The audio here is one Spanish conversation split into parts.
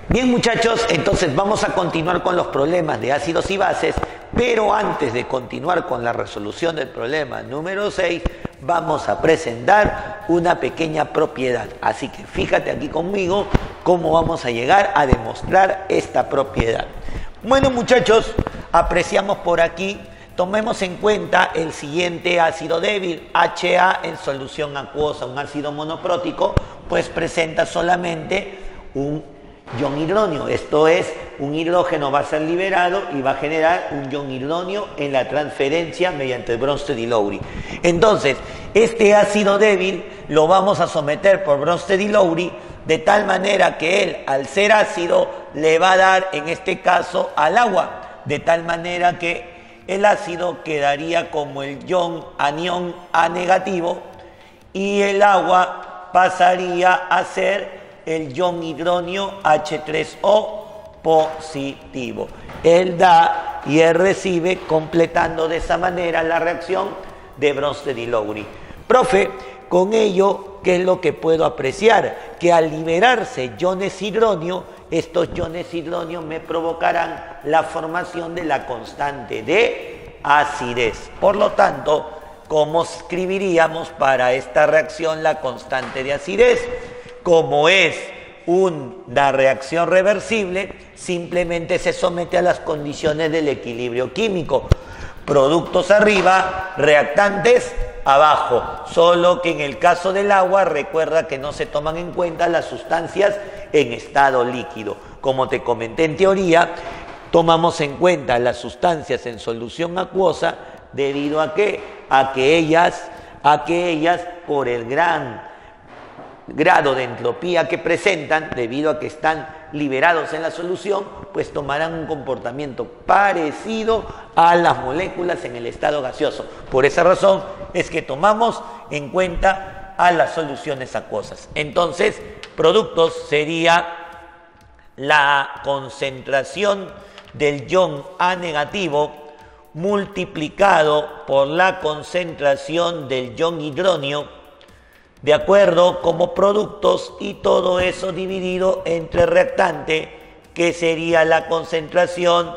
Bien, muchachos, entonces vamos a continuar con los problemas de ácidos y bases, pero antes de continuar con la resolución del problema número 6, vamos a presentar una pequeña propiedad. Así que fíjate aquí conmigo cómo vamos a llegar a demostrar esta propiedad. Bueno, muchachos, apreciamos por aquí, tomemos en cuenta el siguiente ácido débil, HA en solución acuosa, un ácido monoprótico, pues presenta solamente un ion hidronio, esto es, un hidrógeno va a ser liberado y va a generar un ion hidronio en la transferencia mediante Bronsted y Lowry. Entonces, este ácido débil lo vamos a someter por Bronsted y Lowry de tal manera que él, al ser ácido, le va a dar, en este caso, al agua, de tal manera que el ácido quedaría como el ion anión A negativo y el agua pasaría a ser el ion hidronio H3O positivo. Él da y él recibe, completando de esa manera la reacción de Bronsted y Lowry. Profe, con ello, ¿qué es lo que puedo apreciar? Que al liberarse iones hidronio, estos iones hidronio me provocarán la formación de la constante de acidez. Por lo tanto, ¿cómo escribiríamos para esta reacción la constante de acidez? Como es una reacción reversible, simplemente se somete a las condiciones del equilibrio químico. Productos arriba, reactantes abajo. Solo que en el caso del agua, recuerda que no se toman en cuenta las sustancias en estado líquido. Como te comenté en teoría, tomamos en cuenta las sustancias en solución acuosa debido a que ellas por el gran grado de entropía que presentan, debido a que están liberados en la solución, pues tomarán un comportamiento parecido a las moléculas en el estado gaseoso. Por esa razón es que tomamos en cuenta a las soluciones acuosas. Entonces, productos sería la concentración del ion A negativo multiplicado por la concentración del ion hidronio, de acuerdo, como productos, y todo eso dividido entre reactante, que sería la concentración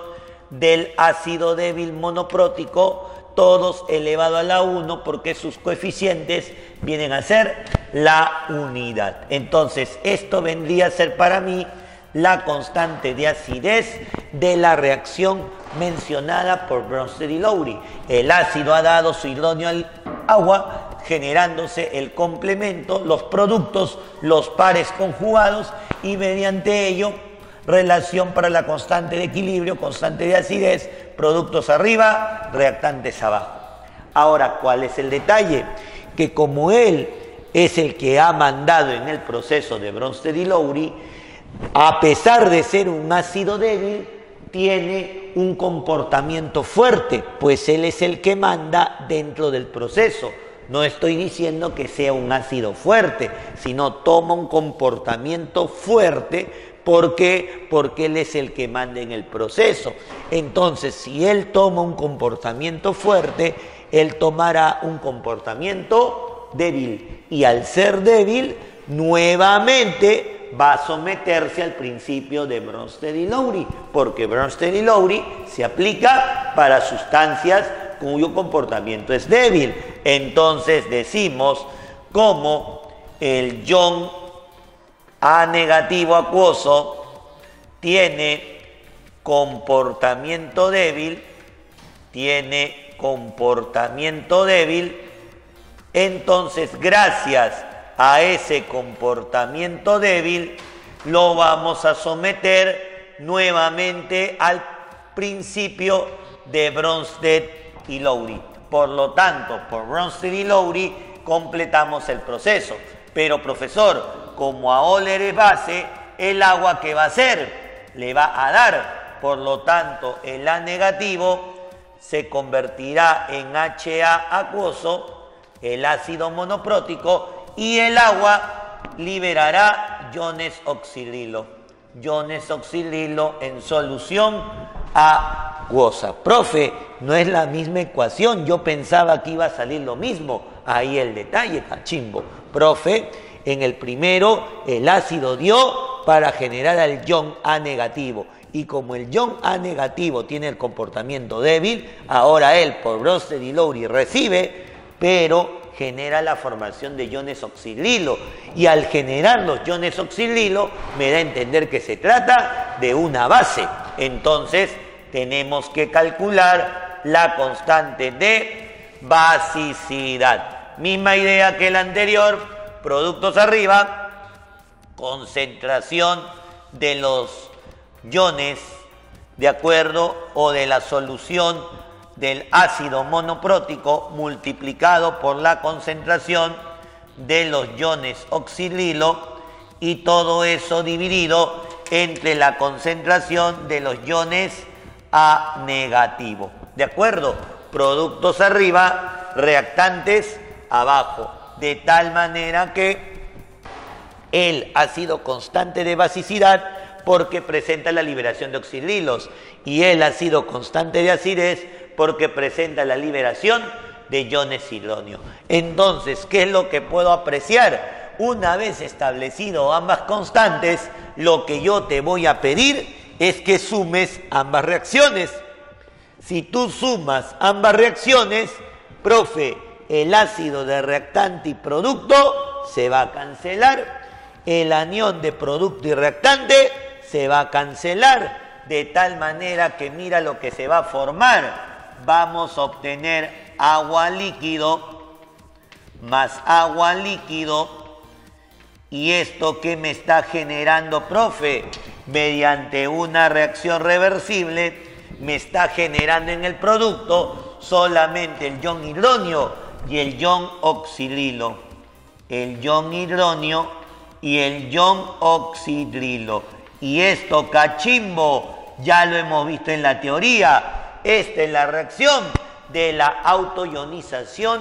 del ácido débil monoprótico, todos elevado a la 1, porque sus coeficientes vienen a ser la unidad. Entonces, esto vendría a ser para mí la constante de acidez de la reacción mencionada por Bronsted y Lowry. El ácido ha dado su hidronio al agua, generándose el complemento, los productos, los pares conjugados, y mediante ello relación para la constante de equilibrio, constante de acidez, productos arriba, reactantes abajo. Ahora, ¿cuál es el detalle? Que como él es el que ha mandado en el proceso de Bronsted y Lowry, a pesar de ser un ácido débil, tiene un comportamiento fuerte, pues él es el que manda dentro del proceso. No estoy diciendo que sea un ácido fuerte, sino toma un comportamiento fuerte. ¿Por qué? Porque él es el que manda en el proceso. Entonces, si él toma un comportamiento fuerte, él tomará un comportamiento débil. Y al ser débil, nuevamente va a someterse al principio de Bronsted y Lowry, porque Bronsted y Lowry se aplica para sustancias cuyo comportamiento es débil. Entonces decimos como el ion A negativo acuoso tiene comportamiento débil, entonces gracias a ese comportamiento débil lo vamos a someter nuevamente al principio de Bronsted y Lowry. Por lo tanto, por Bronsted y Lowry completamos el proceso. Pero, profesor, como Euler es base, el agua, ¿qué va a hacer? Le va a dar. Por lo tanto, el A negativo se convertirá en HA acuoso, el ácido monoprótico, y el agua liberará iones oxidrilo en solución acuosa. Profe, no es la misma ecuación, yo pensaba que iba a salir lo mismo. Ahí el detalle, cachimbo. Profe, en el primero el ácido dio para generar al ion A negativo. Y como el ion A negativo tiene el comportamiento débil, ahora él por Bronsted y Lowry recibe, pero genera la formación de iones oxidrilo. Y al generar los iones oxidrilo, me da a entender que se trata de una base. Entonces, tenemos que calcular la constante de basicidad. Misma idea que la anterior, productos arriba, concentración de los iones, de acuerdo, o de la solución del ácido monoprótico multiplicado por la concentración de los iones oxidrilo, y todo eso dividido entre la concentración de los iones A negativo. ¿De acuerdo? Productos arriba, reactantes abajo. De tal manera que él ha sido constante de basicidad porque presenta la liberación de oxidrilos, y él ha sido constante de acidez porque presenta la liberación de iones hidróneo. Entonces, ¿qué es lo que puedo apreciar? Una vez establecido ambas constantes, lo que yo te voy a pedir es que sumes ambas reacciones. Si tú sumas ambas reacciones, profe, el ácido de reactante y producto se va a cancelar, el anión de producto y reactante se va a cancelar, de tal manera que mira lo que se va a formar. Vamos a obtener agua líquido más agua líquido. ¿Y esto qué me está generando, profe? Mediante una reacción reversible me está generando en el producto solamente el ion hidróneo y el ion oxidrilo. El ion hidróneo y el ion oxidrilo. Y esto, cachimbo, ya lo hemos visto en la teoría. Esta es la reacción de la autoionización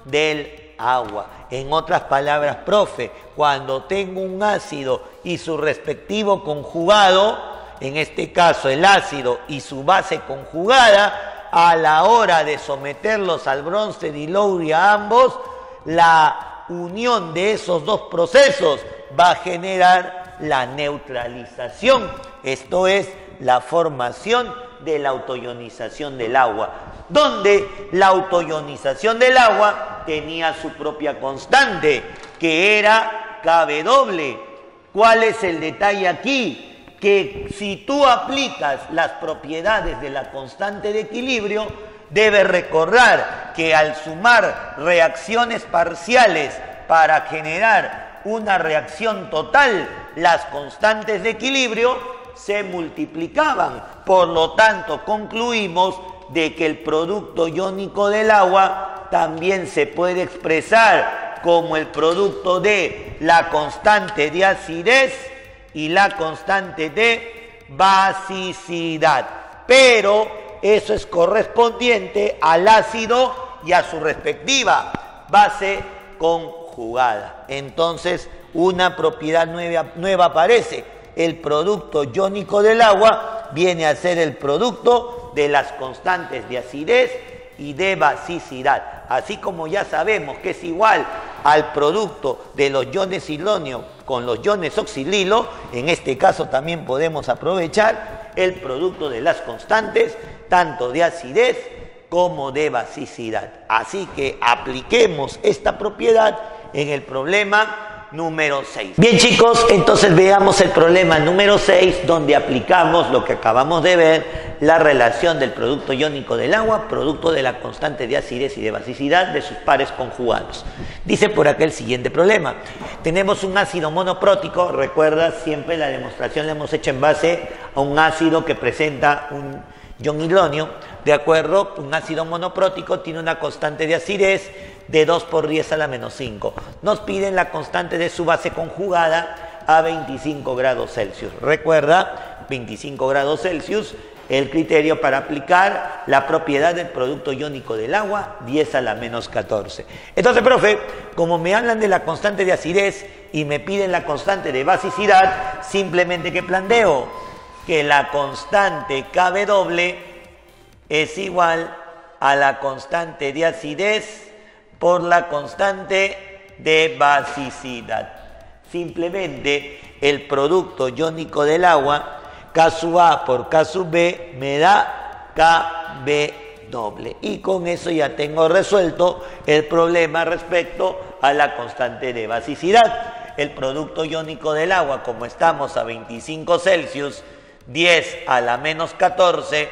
del agua. En otras palabras, profe, cuando tengo un ácido y su respectivo conjugado, en este caso el ácido y su base conjugada, a la hora de someterlos al Bronsted y Lowry a ambos, la unión de esos dos procesos va a generar la neutralización, esto es la formación de la autoionización del agua, donde la autoionización del agua tenía su propia constante, que era Kw. ¿Cuál es el detalle aquí? Que si tú aplicas las propiedades de la constante de equilibrio, debes recordar que al sumar reacciones parciales para generar una reacción total, las constantes de equilibrio se multiplicaban. Por lo tanto, concluimos de que el producto iónico del agua también se puede expresar como el producto de la constante de acidez y la constante de basicidad. Pero eso es correspondiente al ácido y a su respectiva base conjugada. Entonces, una propiedad nueva aparece. El producto iónico del agua viene a ser el producto de las constantes de acidez y de basicidad. Así como ya sabemos que es igual al producto de los iones hidróneo con los iones oxidrilo, en este caso también podemos aprovechar el producto de las constantes tanto de acidez como de basicidad. Así que apliquemos esta propiedad en el problema número 6. Bien, chicos, entonces veamos el problema número 6, donde aplicamos lo que acabamos de ver, la relación del producto iónico del agua, producto de la constante de acidez y de basicidad de sus pares conjugados. Dice por acá el siguiente problema. Tenemos un ácido monoprótico, recuerda, siempre la demostración la hemos hecho en base a un ácido que presenta un ion hidróneo, de acuerdo, un ácido monoprótico tiene una constante de acidez de 2 por 10 a la menos 5. Nos piden la constante de su base conjugada a 25 grados Celsius. Recuerda, 25 grados Celsius, el criterio para aplicar la propiedad del producto iónico del agua, 10 a la menos 14. Entonces, profe, como me hablan de la constante de acidez y me piden la constante de basicidad, simplemente que planteo que la constante Kw es igual a la constante de acidez por la constante de basicidad. Simplemente el producto iónico del agua, K sub A por K sub B, me da KB doble. Y con eso ya tengo resuelto el problema respecto a la constante de basicidad. El producto iónico del agua, como estamos a 25 Celsius, 10 a la menos 14,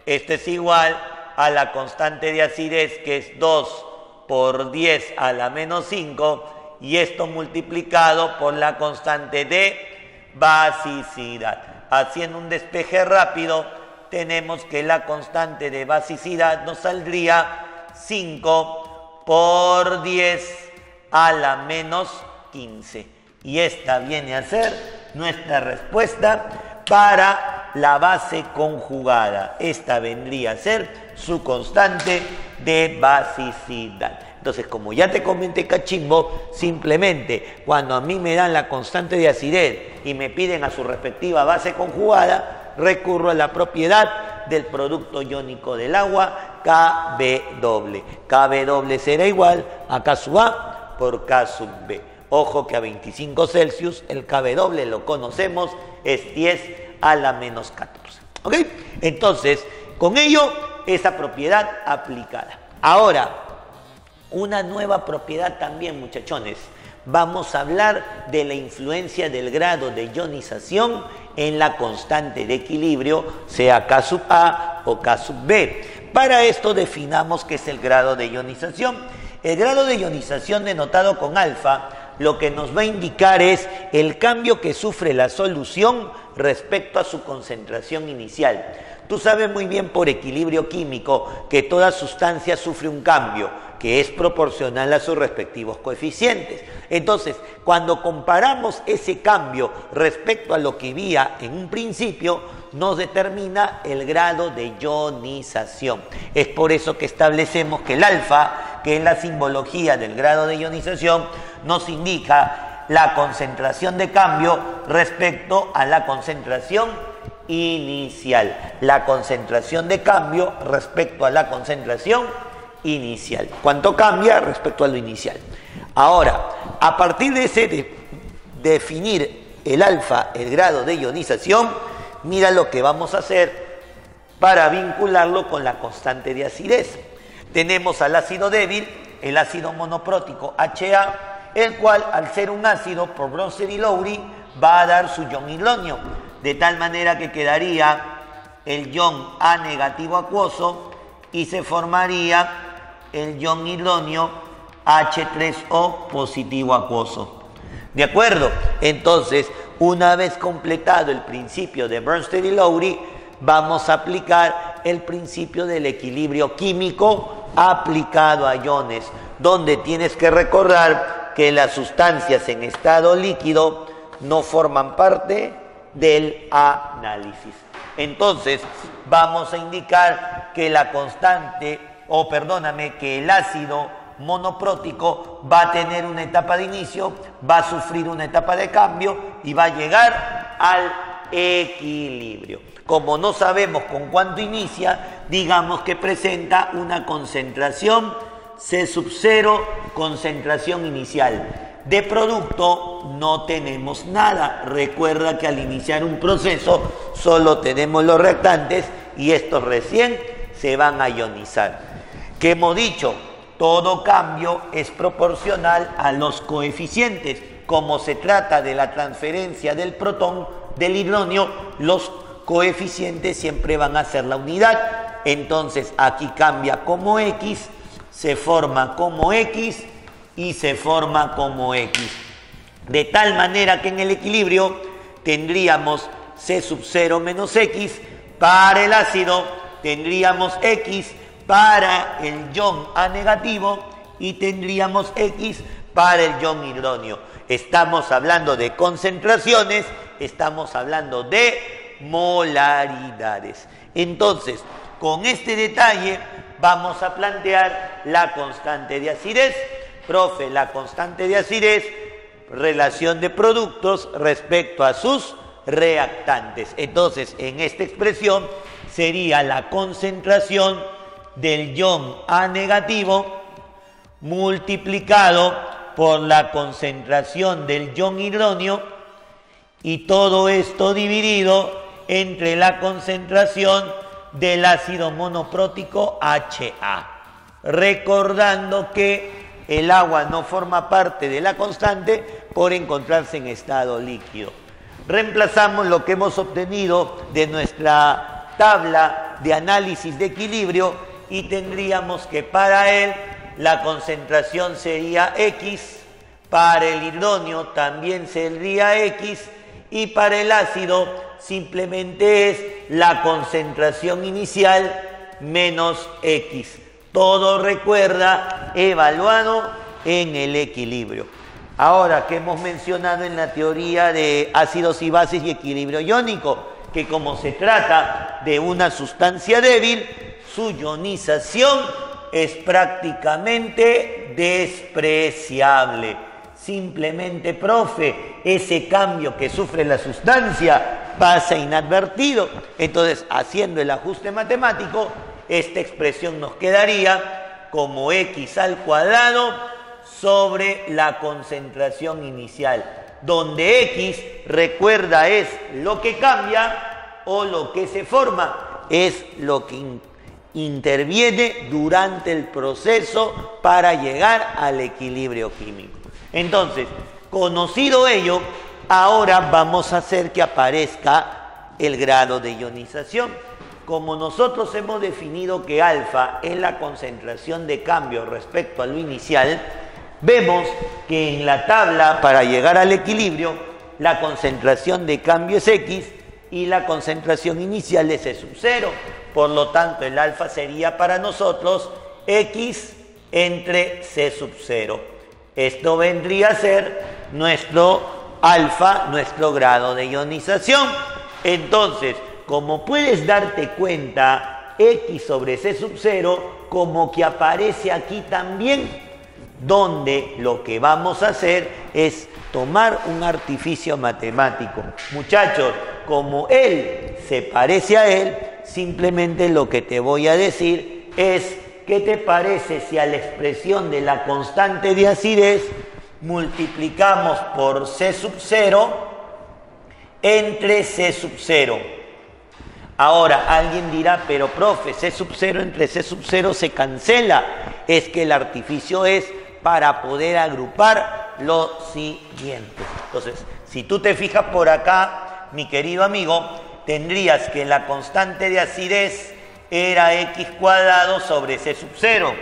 este es igual a la constante de acidez, que es 2 por 10 a la menos 5, y esto multiplicado por la constante de basicidad. Haciendo un despeje rápido, tenemos que la constante de basicidad nos saldría 5 por 10 a la menos 15. Y esta viene a ser nuestra respuesta para la base conjugada. Esta vendría a ser su constante de basicidad. Entonces, como ya te comenté, cachimbo, simplemente cuando a mí me dan la constante de acidez y me piden a su respectiva base conjugada, recurro a la propiedad del producto iónico del agua, KB doble. KB doble será igual a K sub A por K sub B. Ojo que a 25 Celsius el KB doble lo conocemos, es 10 a la menos 14. ¿Ok? Entonces, con ello, esa propiedad aplicada. Ahora, una nueva propiedad también, muchachones. Vamos a hablar de la influencia del grado de ionización en la constante de equilibrio, sea K sub A o K sub B. Para esto definamos qué es el grado de ionización. El grado de ionización denotado con alfa lo que nos va a indicar es el cambio que sufre la solución respecto a su concentración inicial. Tú sabes muy bien por equilibrio químico que toda sustancia sufre un cambio que es proporcional a sus respectivos coeficientes. Entonces, cuando comparamos ese cambio respecto a lo que había en un principio, nos determina el grado de ionización. Es por eso que establecemos que el alfa, que es la simbología del grado de ionización, nos indica la concentración de cambio respecto a la concentración inicial. La concentración de cambio respecto a la concentración inicial. ¿Cuánto cambia respecto a lo inicial? Ahora, a partir de ese definir el alfa, el grado de ionización, mira lo que vamos a hacer para vincularlo con la constante de acidez. Tenemos al ácido débil, el ácido monoprótico HA, el cual al ser un ácido por Bronsted y Lowry va a dar su ion hidronio, de tal manera que quedaría el ion A negativo acuoso y se formaría el ion hidronio H3O positivo acuoso. ¿De acuerdo? Entonces, una vez completado el principio de Bronsted y Lowry, vamos a aplicar el principio del equilibrio químico aplicado a iones, donde tienes que recordar que las sustancias en estado líquido no forman parte del análisis. Entonces, vamos a indicar que la constante, que el ácido monoprótico va a tener una etapa de inicio, va a sufrir una etapa de cambio y va a llegar al equilibrio. Como no sabemos con cuánto inicia, digamos que presenta una concentración C sub 0, concentración inicial. De producto no tenemos nada. Recuerda que al iniciar un proceso solo tenemos los reactantes y estos recién se van a ionizar. ¿Qué hemos dicho? Todo cambio es proporcional a los coeficientes. Como se trata de la transferencia del protón, del hidronio, los coeficientes siempre van a ser la unidad. Entonces aquí cambia como X, se forma como X y se forma como X. De tal manera que en el equilibrio tendríamos C sub 0 menos X para el ácido, tendríamos X para el ion A negativo y tendríamos X para el ion hidronio. Estamos hablando de concentraciones, estamos hablando de molaridades. Entonces, con este detalle vamos a plantear la constante de acidez. Profe, la constante de acidez, relación de productos respecto a sus reactantes. Entonces, en esta expresión sería la concentración del ion A negativo multiplicado por la concentración del ion hidronio Y todo esto dividido entre la concentración del ácido monoprótico HA. Recordando que el agua no forma parte de la constante por encontrarse en estado líquido. Reemplazamos lo que hemos obtenido de nuestra tabla de análisis de equilibrio y tendríamos que para él la concentración sería X, para el hidrógeno también sería X y para el ácido simplemente es la concentración inicial menos X. Todo recuerda evaluado en el equilibrio. Ahora que hemos mencionado en la teoría de ácidos y bases y equilibrio iónico, que como se trata de una sustancia débil, su ionización es prácticamente despreciable. Simplemente, profe, ese cambio que sufre la sustancia pasa inadvertido. Entonces, haciendo el ajuste matemático, esta expresión nos quedaría como X al cuadrado sobre la concentración inicial, donde X, recuerda, es lo que cambia o lo que se forma, es lo que interviene durante el proceso para llegar al equilibrio químico. Entonces, conocido ello, ahora vamos a hacer que aparezca el grado de ionización. Como nosotros hemos definido que alfa es la concentración de cambio respecto a lo inicial, vemos que en la tabla para llegar al equilibrio la concentración de cambio es X y la concentración inicial es E sub 0. Por lo tanto, el alfa sería para nosotros X entre C sub 0. Esto vendría a ser nuestro alfa, nuestro grado de ionización. Entonces, como puedes darte cuenta, X sobre C sub 0 como que aparece aquí también, donde lo que vamos a hacer es tomar un artificio matemático. Muchachos, como él se parece a él, simplemente lo que te voy a decir es, ¿qué te parece si a la expresión de la constante de acidez multiplicamos por C sub 0 entre C sub 0? Ahora, alguien dirá, pero profe, C sub 0 entre C sub 0 se cancela. Es que el artificio es para poder agrupar lo siguiente. Entonces, si tú te fijas por acá, mi querido amigo, tendrías que la constante de acidez era X cuadrado sobre C sub 0.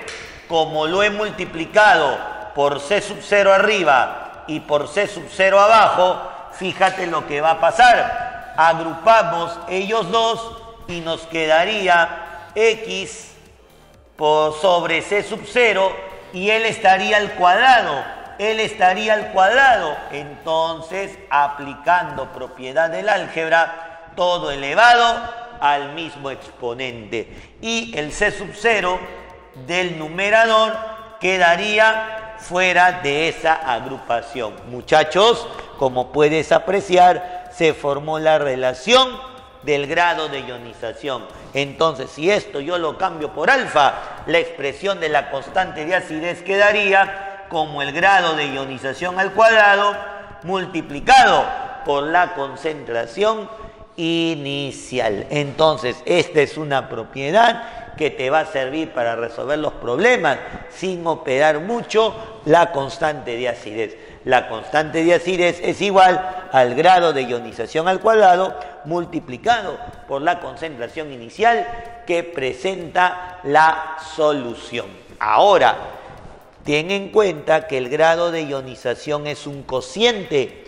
Como lo he multiplicado por C sub 0 arriba y por C sub 0 abajo, fíjate lo que va a pasar. Agrupamos ellos dos y nos quedaría X sobre C sub 0 y él estaría al cuadrado. Él estaría al cuadrado. Entonces, aplicando propiedad del álgebra, todo elevado al mismo exponente. Y el C sub 0 del numerador quedaría fuera de esa agrupación. Muchachos, como puedes apreciar, se formó la relación del grado de ionización. Entonces, si esto yo lo cambio por alfa, la expresión de la constante de acidez quedaría como el grado de ionización al cuadrado multiplicado por la concentración inicial. Entonces, esta es una propiedad que te va a servir para resolver los problemas sin operar mucho la constante de acidez. La constante de acidez es igual al grado de ionización al cuadrado multiplicado por la concentración inicial que presenta la solución. Ahora, ten en cuenta que el grado de ionización es un cociente.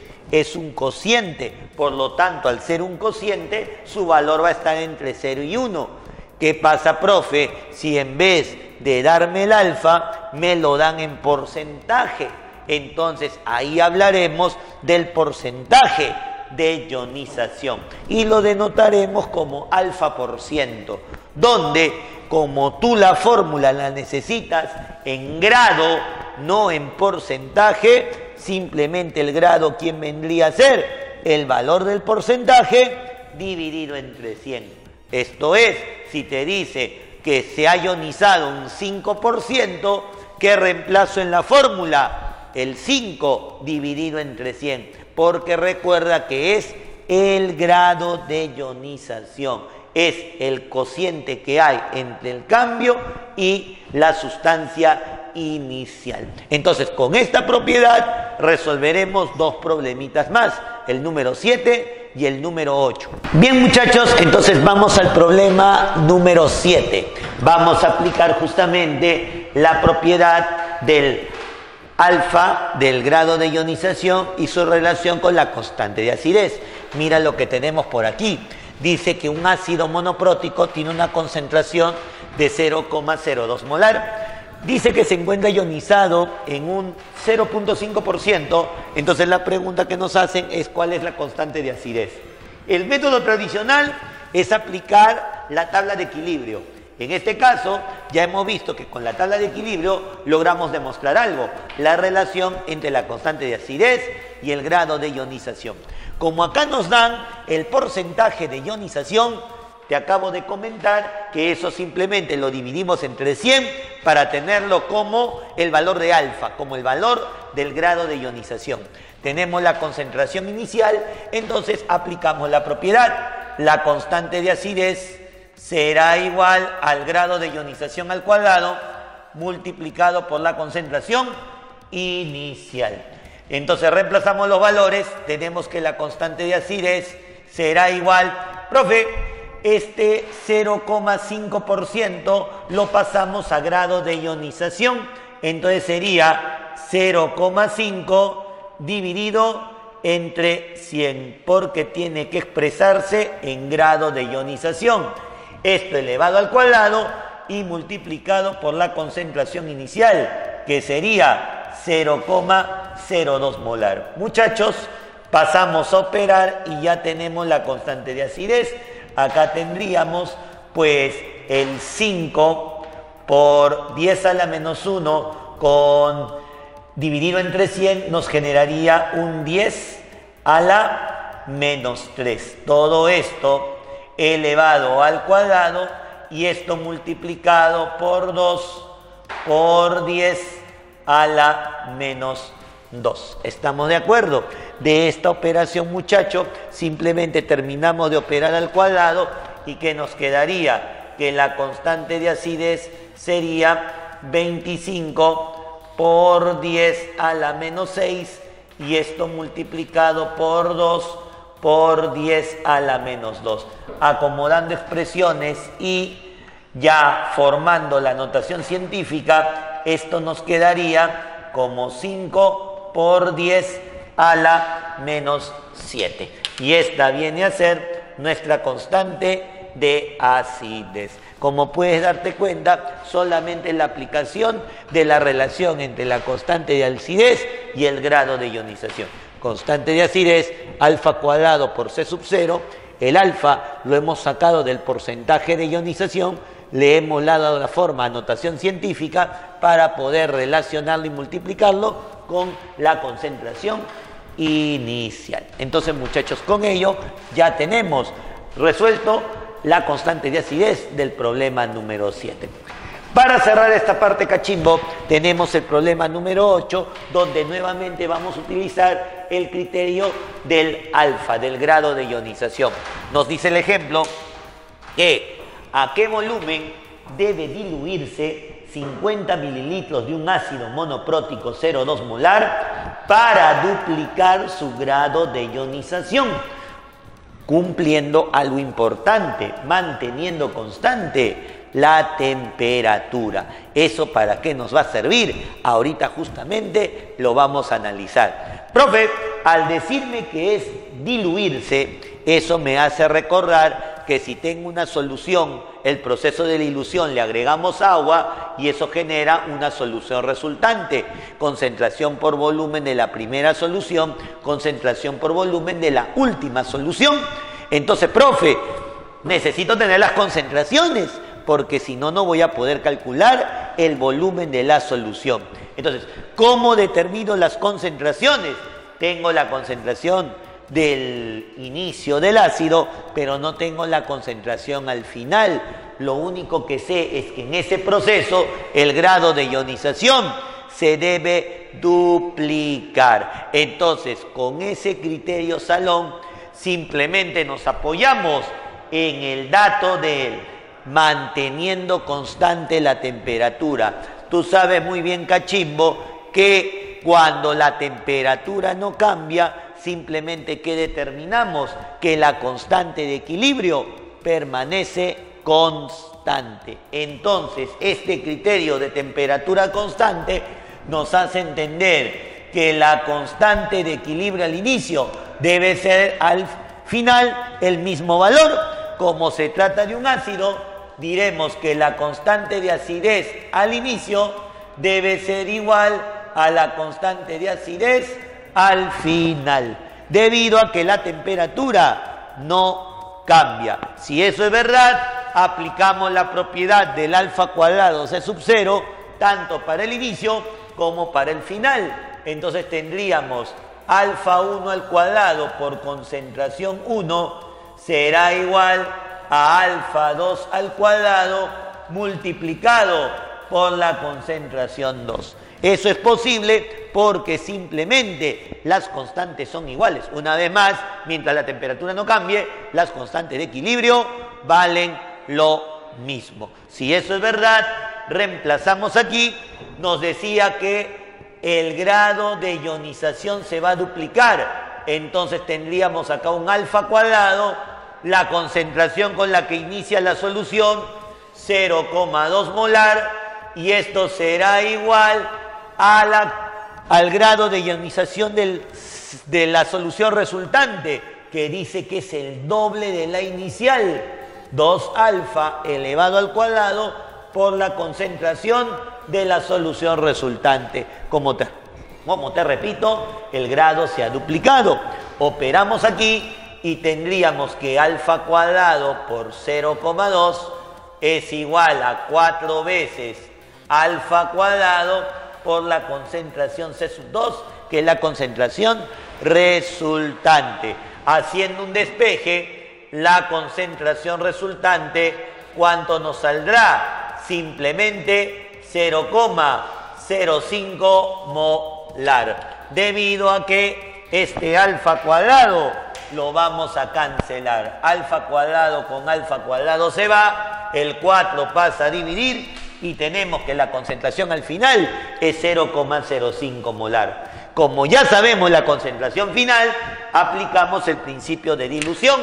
Por lo tanto, al ser un cociente, su valor va a estar entre 0 y 1. ¿Qué pasa, profe, si en vez de darme el alfa, me lo dan en porcentaje? Entonces, ahí hablaremos del porcentaje de ionización y lo denotaremos como alfa%, donde, como tú la fórmula la necesitas en grado, no en porcentaje, simplemente el grado, ¿quién vendría a ser? El valor del porcentaje dividido entre 100. Esto es, si te dice que se ha ionizado un 5%, ¿qué reemplazo en la fórmula? El 5 dividido entre 100. porque recuerda que es el grado de ionización, es el cociente que hay entre el cambio y la sustancia inicial. Entonces, con esta propiedad resolveremos dos problemitas más, el número 7 y el número 8. Bien, muchachos, entonces vamos al problema número 7. Vamos a aplicar justamente la propiedad del alfa, del grado de ionización y su relación con la constante de acidez. Mira lo que tenemos por aquí. Dice que un ácido monoprótico tiene una concentración de 0,02 molar. Dice que se encuentra ionizado en un 0,5%. Entonces la pregunta que nos hacen es ¿cuál es la constante de acidez? El método tradicional es aplicar la tabla de equilibrio. En este caso ya hemos visto que con la tabla de equilibrio logramos demostrar algo, la relación entre la constante de acidez y el grado de ionización. Como acá nos dan el porcentaje de ionización, te acabo de comentar que eso simplemente lo dividimos entre 100 para tenerlo como el valor de alfa, como el valor del grado de ionización. Tenemos la concentración inicial, entonces aplicamos la propiedad. La constante de acidez será igual al grado de ionización al cuadrado multiplicado por la concentración inicial. Entonces reemplazamos los valores, tenemos que la constante de acidez será igual, profe, este 0,5% lo pasamos a grado de ionización, entonces sería 0,5 dividido entre 100, porque tiene que expresarse en grado de ionización. Esto elevado al cuadrado y multiplicado por la concentración inicial, que sería 0,02 molar. Muchachos, pasamos a operar y ya tenemos la constante de acidez. Acá tendríamos pues el 5 por 10 a la menos 1 dividido entre 100 nos generaría un 10 a la menos 3. Todo esto elevado al cuadrado y esto multiplicado por 2 por 10 a la menos 2. ¿Estamos de acuerdo? De esta operación, muchachos, simplemente terminamos de operar al cuadrado y que nos quedaría que la constante de acidez sería 25 por 10 a la menos 6 y esto multiplicado por 2 por 10 a la menos 2. Acomodando expresiones y ya formando la notación científica, esto nos quedaría como 5 por 10 a la menos 7. Y esta viene a ser nuestra constante de acidez. Como puedes darte cuenta, solamente la aplicación de la relación entre la constante de acidez y el grado de ionización. Constante de acidez, alfa cuadrado por C sub 0. El alfa lo hemos sacado del porcentaje de ionización, le hemos dado la forma anotación científica para poder relacionarlo y multiplicarlo con la concentración inicial. Entonces, muchachos, con ello ya tenemos resuelto la constante de acidez del problema número 7. Para cerrar esta parte, cachimbo, tenemos el problema número 8, donde nuevamente vamos a utilizar el criterio del alfa, del grado de ionización. Nos dice el ejemplo que a qué volumen debe diluirse 50 mililitros de un ácido monoprótico 0,2 molar para duplicar su grado de ionización, cumpliendo algo importante, manteniendo constante la temperatura. ¿Eso para qué nos va a servir? Ahorita justamente lo vamos a analizar. Profe, al decirme que es diluirse, eso me hace recordar que si tengo una solución, el proceso de dilución le agregamos agua y eso genera una solución resultante. Concentración por volumen de la primera solución, concentración por volumen de la última solución. Entonces, profe, necesito tener las concentraciones, porque si no, no voy a poder calcular el volumen de la solución. Entonces, ¿cómo determino las concentraciones? Tengo la concentración del inicio del ácido, pero no tengo la concentración al final. Lo único que sé es que en ese proceso el grado de ionización se debe duplicar. Entonces, con ese criterio Salón, simplemente nos apoyamos en el dato del manteniendo constante la temperatura. Tú sabes muy bien, Cachimbo, que cuando la temperatura no cambia, simplemente que determinamos que la constante de equilibrio permanece constante. Entonces, este criterio de temperatura constante nos hace entender que la constante de equilibrio al inicio debe ser al final el mismo valor. Como se trata de un ácido, diremos que la constante de acidez al inicio debe ser igual a la constante de acidez al final, debido a que la temperatura no cambia. Si eso es verdad, aplicamos la propiedad del alfa cuadrado C sub 0, tanto para el inicio como para el final. Entonces tendríamos alfa 1 al cuadrado por concentración 1 será igual a alfa 2 al cuadrado multiplicado por la concentración 2. Eso es posible porque simplemente las constantes son iguales. Una vez más, mientras la temperatura no cambie, las constantes de equilibrio valen lo mismo. Si eso es verdad, reemplazamos aquí. Nos decía que el grado de ionización se va a duplicar. Entonces tendríamos acá un alfa cuadrado, la concentración con la que inicia la solución, 0,2 molar, y esto será igual al grado de ionización de la solución resultante, que dice que es el doble de la inicial, 2 alfa elevado al cuadrado por la concentración de la solución resultante. Como te repito, el grado se ha duplicado. Operamos aquí y tendríamos que alfa cuadrado por 0,2 es igual a 4 veces alfa cuadrado por la concentración C sub 2, que es la concentración resultante. Haciendo un despeje, la concentración resultante, ¿cuánto nos saldrá? Simplemente 0,05 molar, debido a que este alfa cuadrado lo vamos a cancelar. Alfa cuadrado con alfa cuadrado se va, el 4 pasa a dividir y tenemos que la concentración al final es 0,05 molar. Como ya sabemos la concentración final, aplicamos el principio de dilución.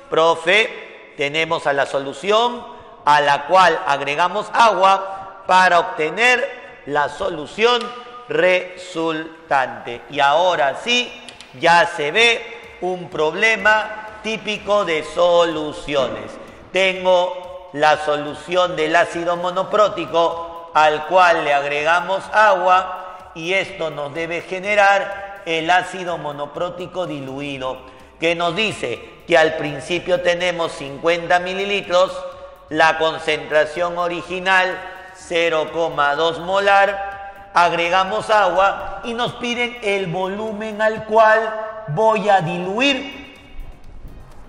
Profe, tenemos a la solución a la cual agregamos agua para obtener la solución resultante. Y ahora sí, ya se ve un problema típico de soluciones. Tengo la solución del ácido monoprótico al cual le agregamos agua y esto nos debe generar el ácido monoprótico diluido, que nos dice que al principio tenemos 50 mililitros, la concentración original 0,2 molar, agregamos agua y nos piden el volumen al cual voy a diluir.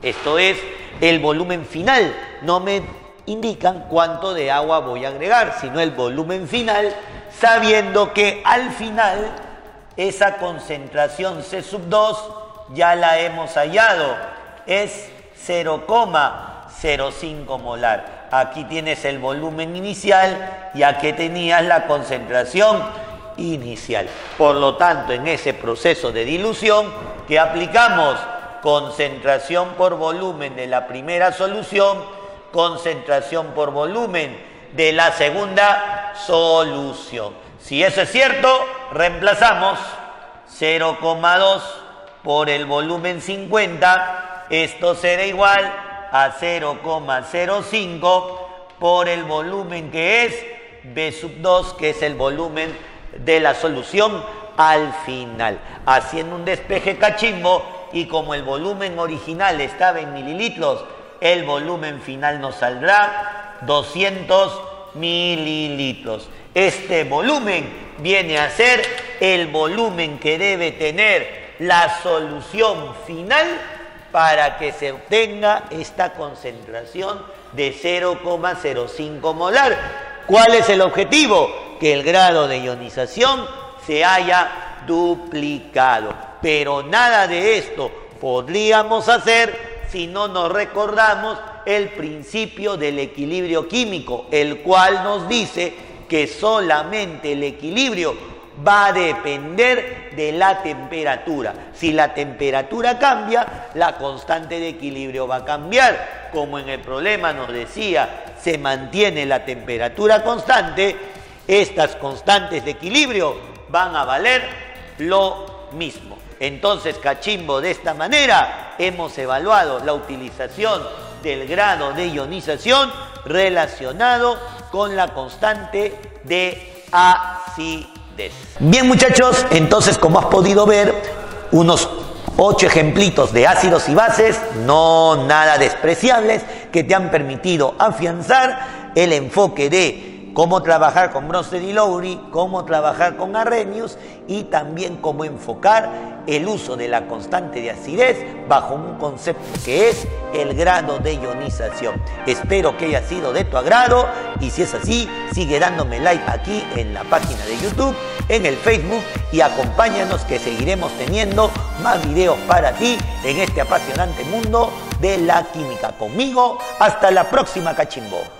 Esto es el volumen final. No me indican cuánto de agua voy a agregar, sino el volumen final, sabiendo que al final esa concentración C sub 2 ya la hemos hallado, es 0,05 molar. Aquí tienes el volumen inicial y aquí tenías la concentración inicial. Por lo tanto, en ese proceso de dilución que aplicamos, concentración por volumen de la primera solución, concentración por volumen de la segunda solución. Si eso es cierto, reemplazamos 0,2 por el volumen 50, esto será igual a 0,05 por el volumen que es B sub 2, que es el volumen de la solución al final. Haciendo un despeje cachimbo, y como el volumen original estaba en mililitros, el volumen final nos saldrá 200 mililitros. Este volumen viene a ser el volumen que debe tener la solución final para que se obtenga esta concentración de 0,05 molar. ¿Cuál es el objetivo? Que el grado de ionización se haya duplicado. Pero nada de esto podríamos hacer si no nos recordamos el principio del equilibrio químico, el cual nos dice que solamente el equilibrio va a depender de la temperatura. Si la temperatura cambia, la constante de equilibrio va a cambiar. Como en el problema nos decía, se mantiene la temperatura constante, estas constantes de equilibrio van a valer lo mismo. Entonces, cachimbo, de esta manera hemos evaluado la utilización del grado de ionización relacionado con la constante de acidez. Bien, muchachos, entonces, como has podido ver, unos 8 ejemplitos de ácidos y bases, no nada despreciables, que te han permitido afianzar el enfoque de cómo trabajar con Bronsted y Lowry, cómo trabajar con Arrhenius y también cómo enfocar el uso de la constante de acidez bajo un concepto que es el grado de ionización. Espero que haya sido de tu agrado y si es así, sigue dándome like aquí en la página de YouTube, en el Facebook y acompáñanos que seguiremos teniendo más videos para ti en este apasionante mundo de la química. Conmigo, hasta la próxima, cachimbo.